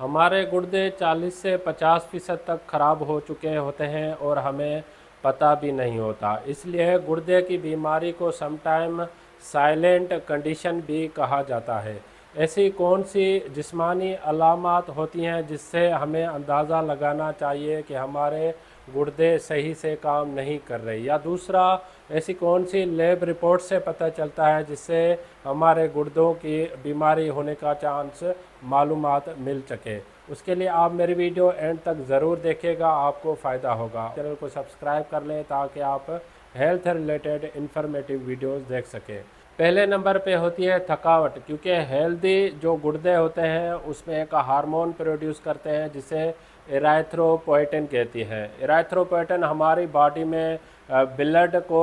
हमारे गुर्दे 40 से 50% तक खराब हो चुके होते हैं और हमें पता भी नहीं होता। इसलिए गुर्दे की बीमारी को समटाइम साइलेंट कंडीशन भी कहा जाता है। ऐसी कौन सी जिस्मानी अलामात होती हैं जिससे हमें अंदाज़ा लगाना चाहिए कि हमारे गुर्दे सही से काम नहीं कर रहे, या दूसरा ऐसी कौन सी लैब रिपोर्ट से पता चलता है जिससे हमारे गुर्दों की बीमारी होने का चांस मालूमात मिल सके। उसके लिए आप मेरी वीडियो एंड तक ज़रूर देखिएगा, आपको फ़ायदा होगा। चैनल को सब्सक्राइब कर लें ताकि आप हेल्थ रिलेटेड इंफॉर्मेटिव वीडियोस देख सकें। पहले नंबर पे होती है थकावट, क्योंकि हेल्दी जो गुर्दे होते हैं उसमें एक हार्मोन प्रोड्यूस करते हैं जिसे एराथ्रोपोएटिन कहती है। एराथ्रोपोएटिन हमारी बॉडी में ब्लड को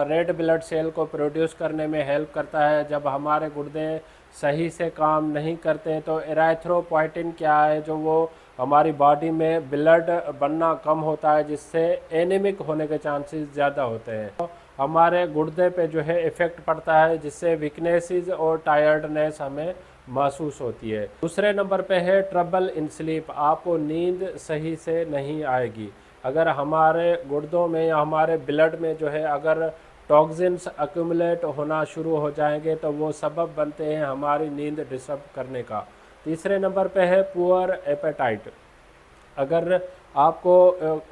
रेड ब्लड सेल को प्रोड्यूस करने में हेल्प करता है। जब हमारे गुर्दे सही से काम नहीं करते हैं तो एराथ्रोपोएटिन क्या है, जो वो हमारी बॉडी में ब्लड बनना कम होता है जिससे एनीमिक होने के चांसेस ज़्यादा होते हैं। तो हमारे गुर्दे पे जो है इफ़ेक्ट पड़ता है जिससे वीकनेसेस और टायर्डनेस हमें महसूस होती है। दूसरे नंबर पे है ट्रबल इन स्लीप, आपको नींद सही से नहीं आएगी। अगर हमारे गुर्दों में या हमारे ब्लड में जो है अगर टॉक्सिन्स अक्यूमुलेट होना शुरू हो जाएंगे तो वो सबब बनते हैं हमारी नींद डिस्टर्ब करने का। तीसरे नंबर पे है पुअर एपेटाइट। अगर आपको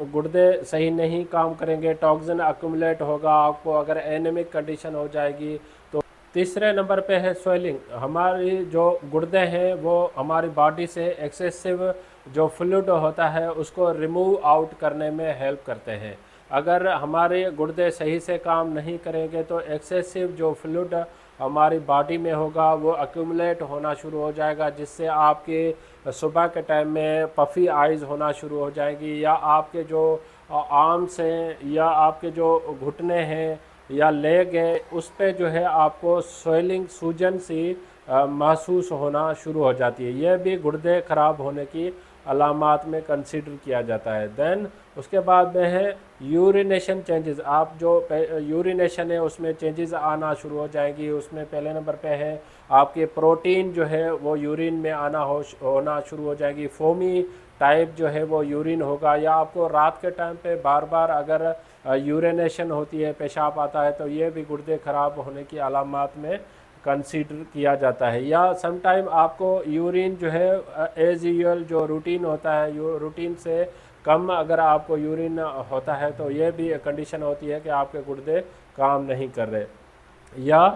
गुर्दे सही नहीं काम करेंगे, टॉक्सिन अक्यूमुलेट होगा, आपको अगर एनीमिक कंडीशन हो जाएगी। तो तीसरे नंबर पे है स्वेलिंग। हमारी जो गुर्दे हैं वो हमारी बॉडी से एक्सेसिव जो फ्लूइड होता है उसको रिमूव आउट करने में हेल्प करते हैं। अगर हमारे गुर्दे सही से काम नहीं करेंगे तो एक्सेसिव जो फ्लूइड हमारी बॉडी में होगा वो अक्यूमुलेट होना शुरू हो जाएगा जिससे आपके सुबह के टाइम में पफ़ी आइज़ होना शुरू हो जाएगी, या आपके जो आर्म्स हैं या आपके जो घुटने हैं या लेग है उस पे जो है आपको स्वेलिंग सूजन सी महसूस होना शुरू हो जाती है। यह भी गुर्दे ख़राब होने की अलामात में कंसीडर किया जाता है। देन उसके बाद में है यूरिनेशन चेंजेस। आप जो यूरिनेशन है उसमें चेंजेस आना शुरू हो जाएंगी। उसमें पहले नंबर पे है आपके प्रोटीन जो है वो यूरिन में होना शुरू हो जाएगी। फोमी टाइप जो है वो यूरिन होगा, या आपको रात के टाइम पे बार बार अगर यूरिनेशन होती है, पेशाब आता है, तो ये भी गुर्दे ख़राब होने की अलामात में कंसीडर किया जाता है। या समटाइम आपको यूरिन जो है एज यूजुअल जो रूटीन होता है रूटीन से कम अगर आपको यूरिन होता है तो ये भी कंडीशन होती है कि आपके गुर्दे काम नहीं कर रहे। या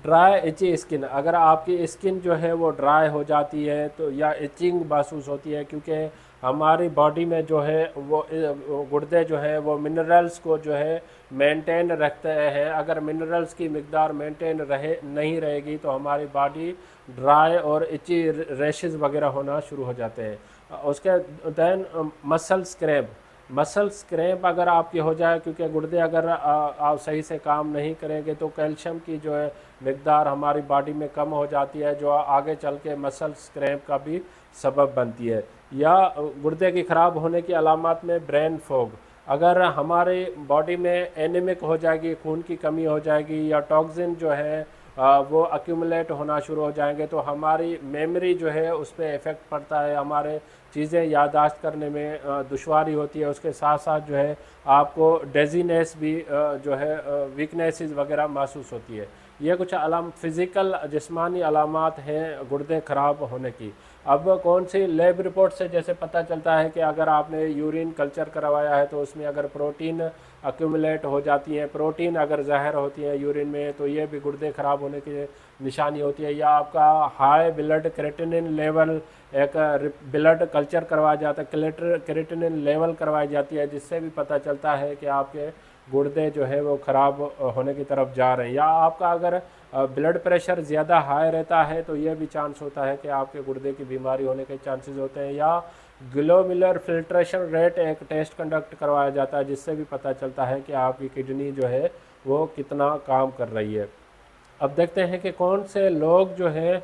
ड्राई इची स्किन, अगर आपकी स्किन जो है वो ड्राई हो जाती है तो या इचिंग महसूस होती है, क्योंकि हमारी बॉडी में जो है वो गुर्दे जो है वो मिनरल्स को जो है मेंटेन रखते हैं। अगर मिनरल्स की मिकदार मेंटेन नहीं रहेगी तो हमारी बॉडी ड्राई और इची रैशेस वगैरह होना शुरू हो जाते हैं। उसके दैन मसल क्रैम्प अगर आपकी हो जाए, क्योंकि गुर्दे अगर आप सही से काम नहीं करेंगे तो कैल्शियम की जो है मिकदार हमारी बॉडी में कम हो जाती है, जो आगे चल के मसल क्रैम्प का भी सबब बनती है। या गुर्दे की ख़राब होने की अलामत में ब्रेन फॉग, अगर हमारी बॉडी में एनीमिक हो जाएगी, खून की कमी हो जाएगी, या टॉक्सिन जो है वो अक्यूमुलेट होना शुरू हो जाएंगे तो हमारी मेमोरी जो है उस पर इफ़ेक्ट पड़ता है, हमारे चीज़ें याददाश्त करने में दुश्वारी होती है। उसके साथ साथ जो है आपको डेजीनेस भी जो है वीकनेसेस वगैरह महसूस होती है। ये कुछ फिज़िकल जिस्मानी अलामात हैं गुर्दे ख़राब होने की। अब कौन सी लैब रिपोर्ट से जैसे पता चलता है कि अगर आपने यूरिन कल्चर करवाया है तो उसमें अगर प्रोटीन अक्यूमुलेट हो जाती है, प्रोटीन अगर ज़ाहिर होती है यूरिन में, तो ये भी गुर्दे ख़राब होने की निशानी होती है। या आपका हाई ब्लड क्रेटिनिन लेवल, एक ब्लड कल्चर करवाया जाता है, क्रेटिनिन लेवल करवाई जाती है, जिससे भी पता चलता है कि आपके गुर्दे जो है वो ख़राब होने की तरफ जा रहे हैं। या आपका अगर ब्लड प्रेशर ज़्यादा हाई रहता है तो यह भी चांस होता है कि आपके गुर्दे की बीमारी होने के चांसेस होते हैं। या ग्लोमेरुलर फिल्ट्रेशन रेट एक टेस्ट कंडक्ट करवाया जाता है जिससे भी पता चलता है कि आपकी किडनी जो है वो कितना काम कर रही है। अब देखते हैं कि कौन से लोग जो है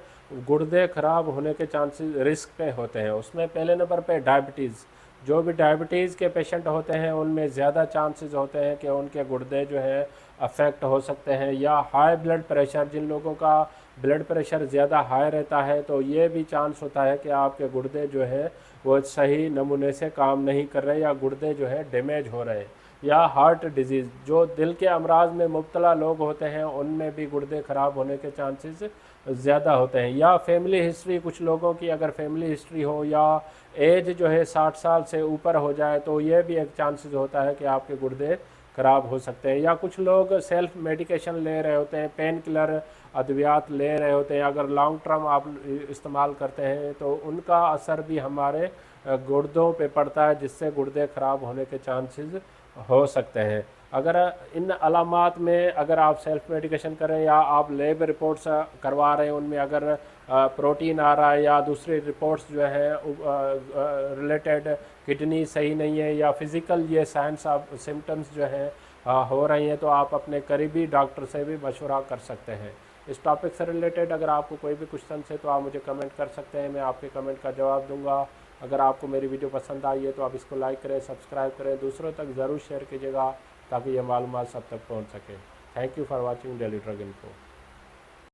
गुर्दे ख़राब होने के चांसेस रिस्क पे होते हैं। उसमें पहले नंबर पे डायबिटीज़। जो भी डायबिटीज़ के पेशेंट होते हैं उनमें ज़्यादा चांसेस होते हैं कि उनके गुर्दे जो है अफेक्ट हो सकते हैं। या हाई ब्लड प्रेशर, जिन लोगों का ब्लड प्रेशर ज़्यादा हाई रहता है तो ये भी चांस होता है कि आपके गुर्दे जो है वो सही नमूने से काम नहीं कर रहे या गुर्दे जो है डैमेज हो रहे हैं। या हार्ट डिजीज़, जो दिल के अमराज में मुब्तला लोग होते हैं उनमें भी गुर्दे ख़राब होने के चांसेस ज़्यादा होते हैं। या फैमिली हिस्ट्री, कुछ लोगों की अगर फैमिली हिस्ट्री हो या एज जो है 60 साल से ऊपर हो जाए तो ये भी एक चांसेस होता है कि आपके गुर्दे ख़राब हो सकते हैं। या कुछ लोग सेल्फ मेडिकेशन ले रहे होते हैं, पेन किलर अद्वियात ले रहे होते हैं, अगर लॉन्ग टर्म आप इस्तेमाल करते हैं तो उनका असर भी हमारे गुर्दों पे पड़ता है, जिससे गुर्दे ख़राब होने के चांसेस हो सकते हैं। अगर इन अलामात में अगर आप सेल्फ मेडिकेशन करें या आप लैब रिपोर्ट्स करवा रहे हैं, उनमें अगर प्रोटीन आ रहा है या दूसरी रिपोर्ट्स जो है रिलेटेड किडनी सही नहीं है या फिज़िकल ये साइंस ऑफ सिम्टम्स जो हैं हो रही हैं, तो आप अपने करीबी डॉक्टर से भी मशवरा कर सकते हैं। इस टॉपिक से रिलेटेड अगर आपको कोई भी क्वेश्चन है तो आप मुझे कमेंट कर सकते हैं, मैं आपके कमेंट का जवाब दूंगा। अगर आपको मेरी वीडियो पसंद आई है तो आप इसको लाइक करें, सब्सक्राइब करें, दूसरों तक ज़रूर शेयर कीजिएगा ताकि ये मालूमात सब तक पहुंच सके। Thank you for watching daily drug info.